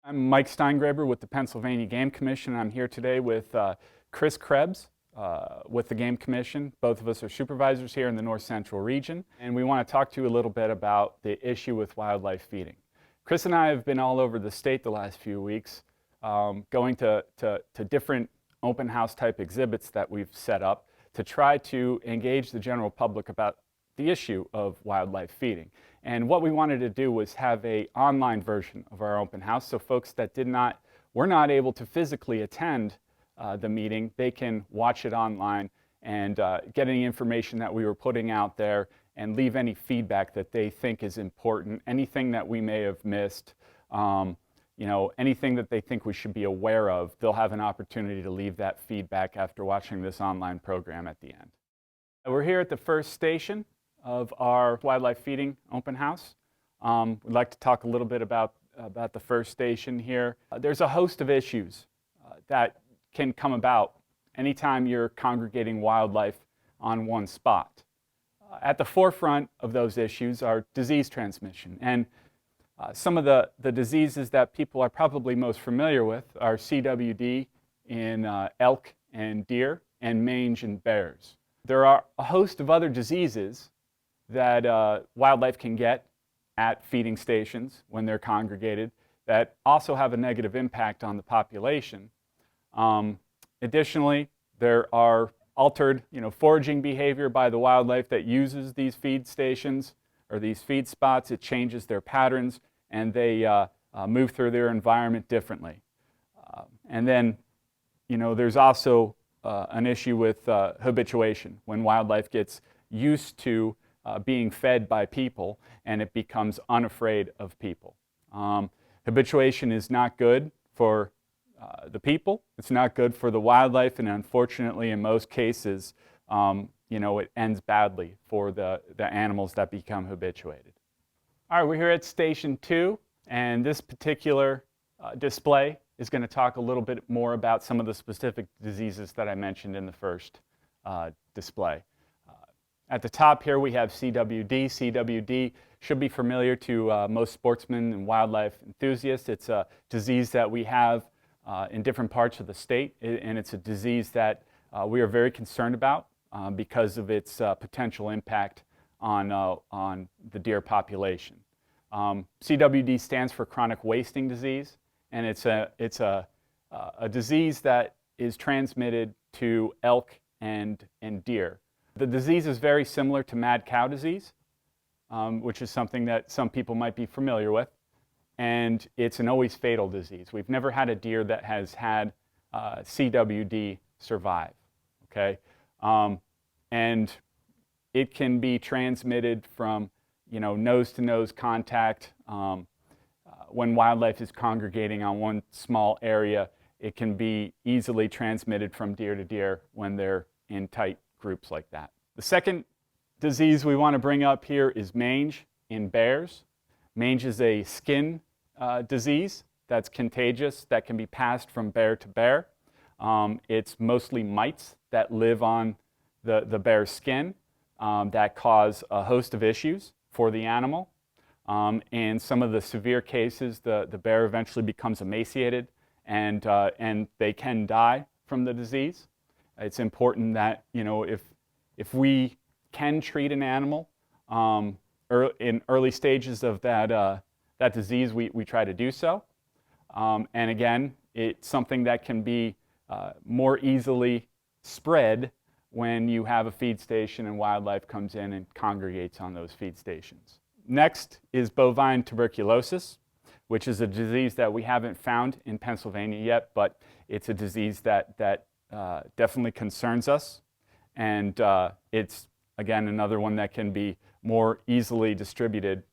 I'm Mike Steingraber with the Pennsylvania Game Commission. I'm here today with Chris Krebs with the Game Commission. Both of us are supervisors here in the North Central region, and we want to talk to you a little bit about the issue with wildlife feeding. Chris and I have been all over the state the last few weeks, going to different open house type exhibits that we've set up to try to engage the general public about the issue of wildlife feeding. And what we wanted to do was have an online version of our open house, so folks that were not able to physically attend the meeting, they can watch it online and get any information that we were putting out there and leave any feedback that they think is important, anything that we may have missed, anything that they think we should be aware of. They'll have an opportunity to leave that feedback after watching this online program at the end. We're here at the first station of our wildlife feeding open house. We'd like to talk a little bit about the first station here. There's a host of issues that can come about anytime you're congregating wildlife on one spot. At the forefront of those issues are disease transmission. And some of the diseases that people are probably most familiar with are CWD in elk and deer, and mange in bears. There are a host of other diseases that wildlife can get at feeding stations when they're congregated that also have a negative impact on the population. Additionally, there are altered foraging behavior by the wildlife that uses these feed stations or these feed spots. It changes their patterns and they move through their environment differently. And then there's also an issue with habituation, when wildlife gets used to being fed by people and it becomes unafraid of people. Habituation is not good for the people, it's not good for the wildlife, and unfortunately in most cases it ends badly for the animals that become habituated. All right, we're here at Station 2, and this particular display is going to talk a little bit more about some of the specific diseases that I mentioned in the first display. At the top here we have CWD. CWD should be familiar to most sportsmen and wildlife enthusiasts. It's a disease that we have in different parts of the state, and it's a disease that we are very concerned about because of its potential impact on the deer population. CWD stands for chronic wasting disease, and it's a disease that is transmitted to elk and deer. The disease is very similar to mad cow disease, which is something that some people might be familiar with, and it's an always fatal disease. We've never had a deer that has had CWD survive, okay? And it can be transmitted from nose-to-nose contact. When wildlife is congregating on one small area, it can be easily transmitted from deer to deer when they're in tight groups like that. The second disease we want to bring up here is mange in bears. Mange is a skin disease that's contagious, that can be passed from bear to bear. It's mostly mites that live on the bear's skin that cause a host of issues for the animal. In some of the severe cases, the bear eventually becomes emaciated and they can die from the disease. It's important that if we can treat an animal in early stages of that disease, we try to do so. And again, it's something that can be more easily spread when you have a feed station and wildlife comes in and congregates on those feed stations. Next is bovine tuberculosis, which is a disease that we haven't found in Pennsylvania yet, but it's a disease that definitely concerns us. And it's, again, another one that can be more easily distributed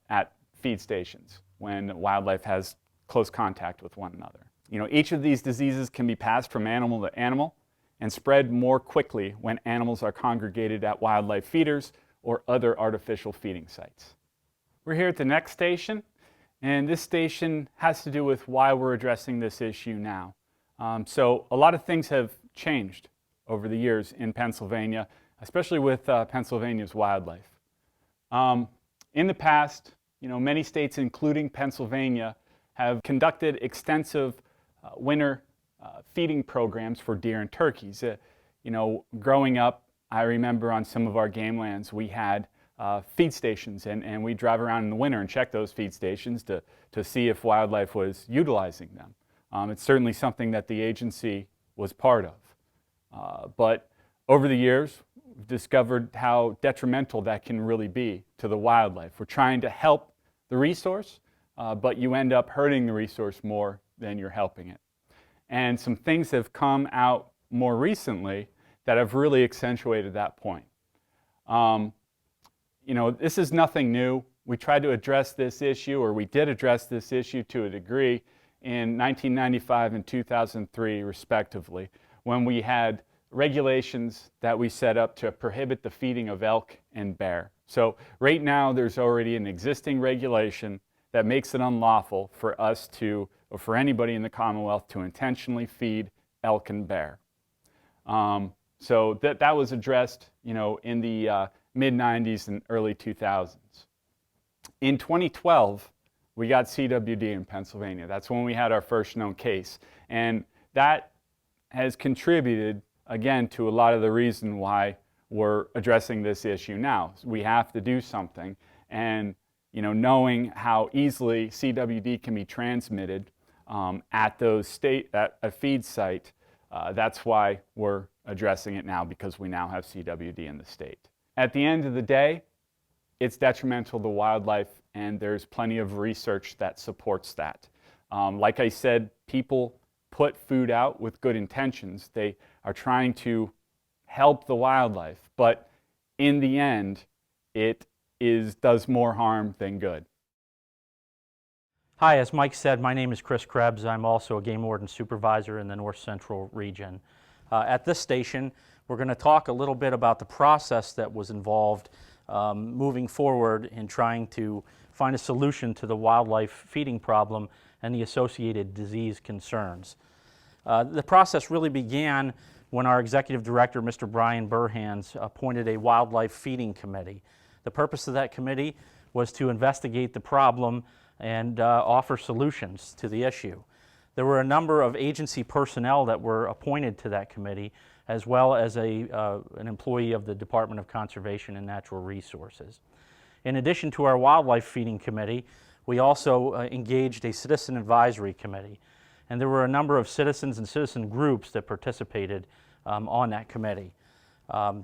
at feed stations when wildlife has close contact with one another. Each of these diseases can be passed from animal to animal and spread more quickly when animals are congregated at wildlife feeders or other artificial feeding sites. We're here at the next station, and this station has to do with why we're addressing this issue now. So a lot of things have changed over the years in Pennsylvania, especially with Pennsylvania's wildlife. In the past, many states, including Pennsylvania, have conducted extensive winter feeding programs for deer and turkeys. You know, growing up, I remember on some of our game lands we had feed stations, and we'd drive around in the winter and check those feed stations to see if wildlife was utilizing them. It's certainly something that the agency was part of. But over the years, we've discovered how detrimental that can really be to the wildlife. We're trying to help the resource, but you end up hurting the resource more than you're helping it. And some things have come out more recently that have really accentuated that point. You know, this is nothing new. We tried to address this issue, or we did address this issue to a degree in 1995 and 2003, respectively, when we had regulations that we set up to prohibit the feeding of elk and bear. So right now there's already an existing regulation that makes it unlawful for us to, or for anybody in the Commonwealth, to intentionally feed elk and bear. So that was addressed, you know, in the mid-90s and early 2000s. In 2012, we got CWD in Pennsylvania. That's when we had our first known case. And that has contributed, again, to a lot of the reason why we're addressing this issue now. We have to do something. And, you know, knowing how easily CWD can be transmitted at a feed site, that's why we're addressing it now, because we now have CWD in the state. At the end of the day, it's detrimental to wildlife, and there's plenty of research that supports that. Like I said, people put food out with good intentions. They are trying to help the wildlife, but in the end, it does more harm than good. Hi, as Mike said, my name is Chris Krebs. I'm also a game warden supervisor in the North Central region. At this station, we're going to talk a little bit about the process that was involved moving forward in trying to find a solution to the wildlife feeding problem and the associated disease concerns. The process really began when our executive director, Mr. Brian Burhans, appointed a wildlife feeding committee. The purpose of that committee was to investigate the problem and offer solutions to the issue. There were a number of agency personnel that were appointed to that committee, as well as an employee of the Department of Conservation and Natural Resources. In addition to our wildlife feeding committee, we also engaged a citizen advisory committee. And there were a number of citizens and citizen groups that participated on that committee.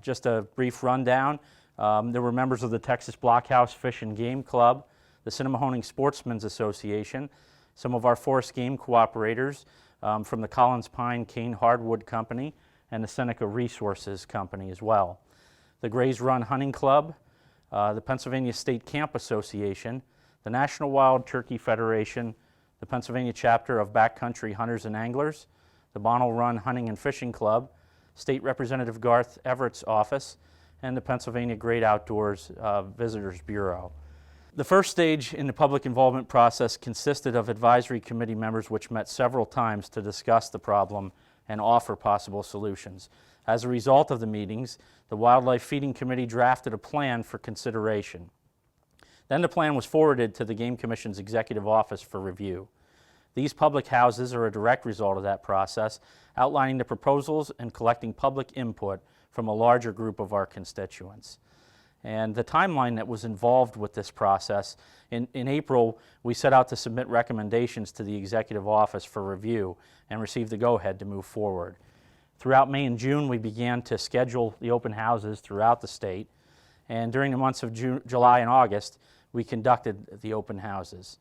Just a brief rundown, there were members of the Texas Blockhouse Fish and Game Club, the Cinemahoning Sportsmen's Association, some of our forest game cooperators from the Collins Pine Cane Hardwood Company and the Seneca Resources Company as well. The Grays Run Hunting Club, the Pennsylvania State Camp Association, the National Wild Turkey Federation, the Pennsylvania chapter of Backcountry Hunters and Anglers, the Bonnell Run Hunting and Fishing Club, State Representative Garth Everett's office, and the Pennsylvania Great Outdoors Visitors Bureau. The first stage in the public involvement process consisted of advisory committee members which met several times to discuss the problem and offer possible solutions. As a result of the meetings, the Wildlife Feeding Committee drafted a plan for consideration. Then the plan was forwarded to the Game Commission's Executive Office for review. These public houses are a direct result of that process, outlining the proposals and collecting public input from a larger group of our constituents. And the timeline that was involved with this process, in April, we set out to submit recommendations to the Executive Office for review and received the go-ahead to move forward. Throughout May and June, we began to schedule the open houses throughout the state, and during the months of July and August, we conducted the open houses.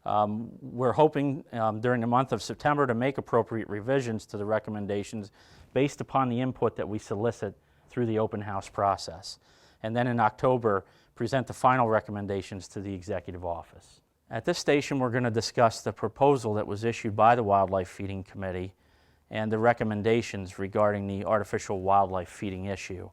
We're hoping during the month of September to make appropriate revisions to the recommendations based upon the input that we solicit through the open house process. And then in October, present the final recommendations to the Executive Office. At this station, we're going to discuss the proposal that was issued by the Wildlife Feeding Committee and the recommendations regarding the artificial wildlife feeding issue.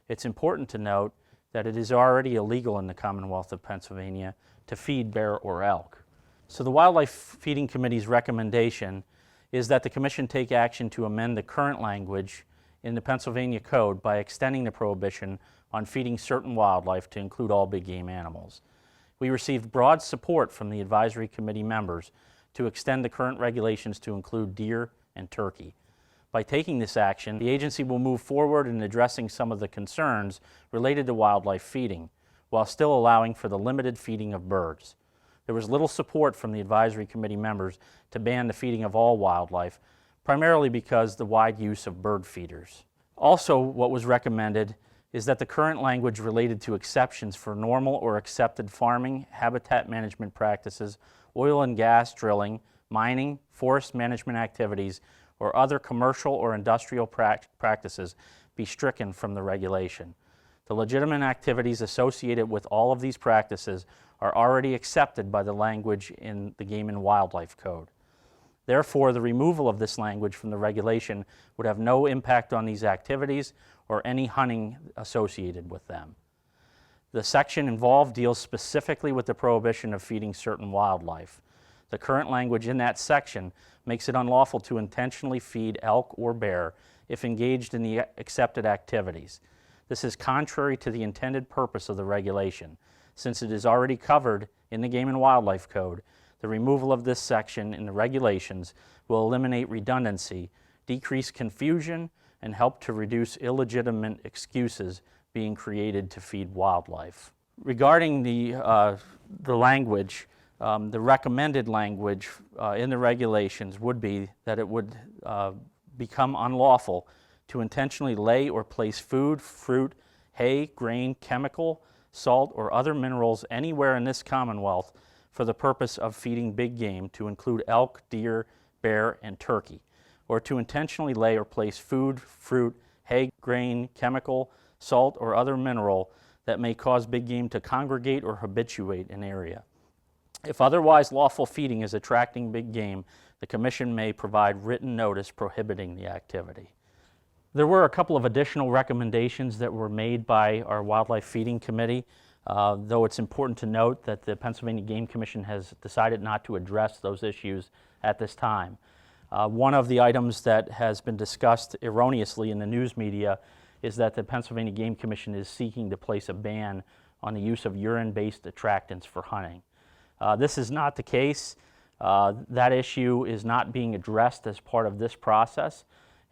It's important to note that it is already illegal in the Commonwealth of Pennsylvania to feed bear or elk. So the Wildlife Feeding Committee's recommendation is that the Commission take action to amend the current language in the Pennsylvania Code by extending the prohibition on feeding certain wildlife to include all big game animals. We received broad support from the advisory committee members to extend the current regulations to include deer and turkey. By taking this action, the agency will move forward in addressing some of the concerns related to wildlife feeding, while still allowing for the limited feeding of birds. There was little support from the advisory committee members to ban the feeding of all wildlife, primarily because the wide use of bird feeders. Also, what was recommended is that the current language related to exceptions for normal or accepted farming, habitat management practices, oil and gas drilling, mining, forest management activities, or other commercial or industrial practices be stricken from the regulation. The legitimate activities associated with all of these practices are already accepted by the language in the Game and Wildlife Code. Therefore, the removal of this language from the regulation would have no impact on these activities or any hunting associated with them. The section involved deals specifically with the prohibition of feeding certain wildlife. The current language in that section makes it unlawful to intentionally feed elk or bear if engaged in the accepted activities. This is contrary to the intended purpose of the regulation. Since it is already covered in the Game and Wildlife Code, the removal of this section in the regulations will eliminate redundancy, decrease confusion, and help to reduce illegitimate excuses being created to feed wildlife. Regarding the language, the recommended language in the regulations would be that it would become unlawful to intentionally lay or place food, fruit, hay, grain, chemical, salt, or other minerals anywhere in this Commonwealth for the purpose of feeding big game, to include elk, deer, bear, and turkey, or to intentionally lay or place food, fruit, hay, grain, chemical, salt, or other mineral that may cause big game to congregate or habituate an area. If otherwise lawful feeding is attracting big game, the Commission may provide written notice prohibiting the activity. There were a couple of additional recommendations that were made by our Wildlife Feeding Committee, though it's important to note that the Pennsylvania Game Commission has decided not to address those issues at this time. One of the items that has been discussed erroneously in the news media is that the Pennsylvania Game Commission is seeking to place a ban on the use of urine-based attractants for hunting. This is not the case. That issue is not being addressed as part of this process,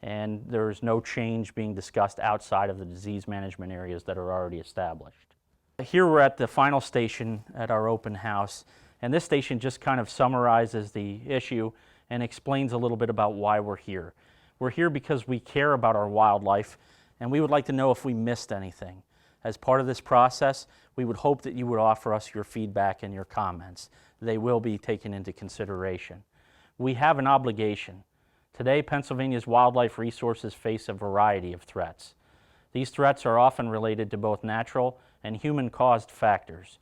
and there is no change being discussed outside of the disease management areas that are already established. Here we're at the final station at our open house, and this station just kind of summarizes the issue and explains a little bit about why we're here. We're here because we care about our wildlife, and we would like to know if we missed anything. As part of this process, we would hope that you would offer us your feedback and your comments. They will be taken into consideration. We have an obligation. Today, Pennsylvania's wildlife resources face a variety of threats. These threats are often related to both natural and human-caused factors.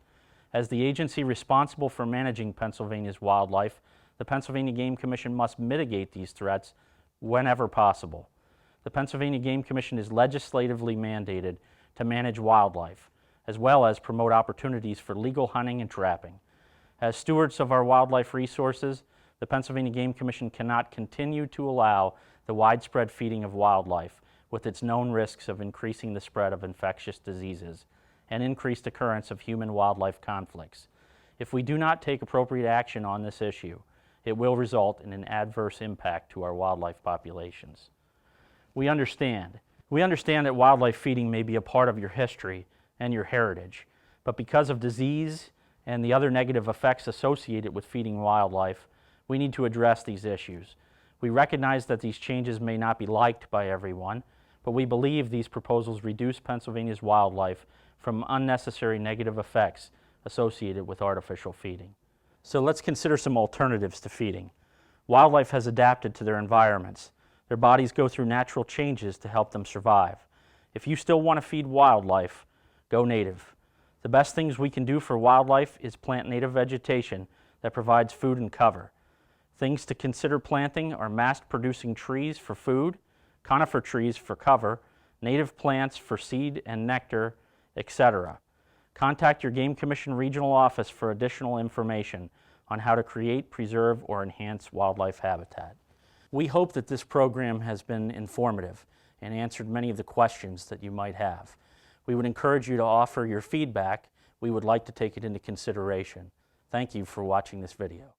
As the agency responsible for managing Pennsylvania's wildlife, the Pennsylvania Game Commission must mitigate these threats whenever possible. The Pennsylvania Game Commission is legislatively mandated to manage wildlife, as well as promote opportunities for legal hunting and trapping. As stewards of our wildlife resources, the Pennsylvania Game Commission cannot continue to allow the widespread feeding of wildlife with its known risks of increasing the spread of infectious diseases and increased occurrence of human-wildlife conflicts. If we do not take appropriate action on this issue, it will result in an adverse impact to our wildlife populations. We understand that wildlife feeding may be a part of your history and your heritage, but because of disease and the other negative effects associated with feeding wildlife, we need to address these issues. We recognize that these changes may not be liked by everyone, but we believe these proposals reduce Pennsylvania's wildlife from unnecessary negative effects associated with artificial feeding. So let's consider some alternatives to feeding. Wildlife has adapted to their environments. Their bodies go through natural changes to help them survive. If you still want to feed wildlife, go native. The best things we can do for wildlife is plant native vegetation that provides food and cover. Things to consider planting are mast-producing trees for food, conifer trees for cover, native plants for seed and nectar, etc. Contact your Game Commission regional office for additional information on how to create, preserve, or enhance wildlife habitat. We hope that this program has been informative and answered many of the questions that you might have. We would encourage you to offer your feedback. We would like to take it into consideration. Thank you for watching this video.